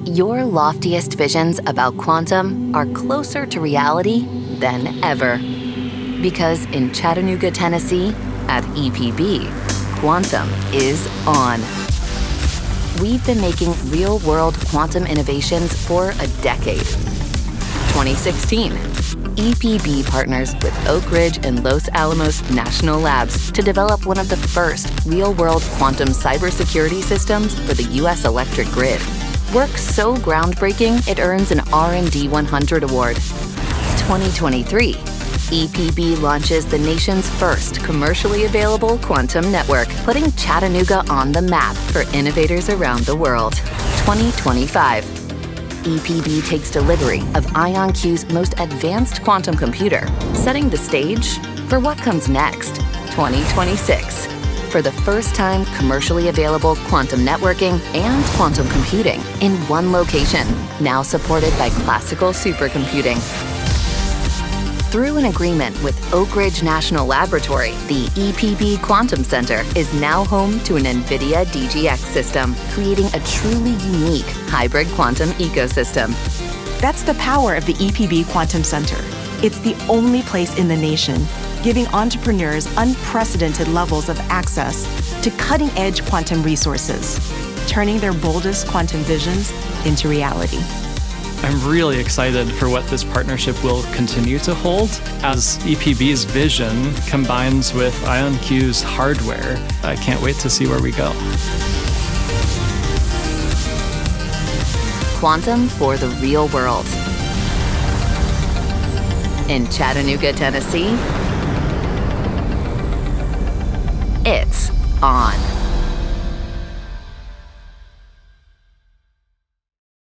Your loftiest visions about quantum are closer to reality than ever. Because in Chattanooga, Tennessee, at EPB, quantum is on. We've been making real-world quantum innovations for a decade. 2016, EPB partners with Oak Ridge and Los Alamos National Labs to develop one of the first real-world quantum cybersecurity systems for the U.S. electric grid. Work so groundbreaking, it earns an R&D 100 award. 2023, EPB launches the nation's first commercially available quantum network, putting Chattanooga on the map for innovators around the world. 2025, EPB takes delivery of lonQ's most advanced quantum computer, setting the stage for what comes next. 2026, for the first time commercially available quantum networking and quantum computing in one location, now supported by classical supercomputing. Through an agreement with Oak Ridge National Laboratory, the EPB Quantum Center is now home to an NVIDIA DGX system, creating a truly unique hybrid quantum ecosystem. That's the power of the EPB Quantum Center. It's the only place in the nation giving entrepreneurs unprecedented levels of access to cutting-edge quantum resources, turning their boldest quantum visions into reality. I'm really excited for what this partnership will continue to hold as EPB's vision combines with lonQ's hardware. I can't wait to see where we go. Quantum for the real world. In Chattanooga, Tennessee, it's on.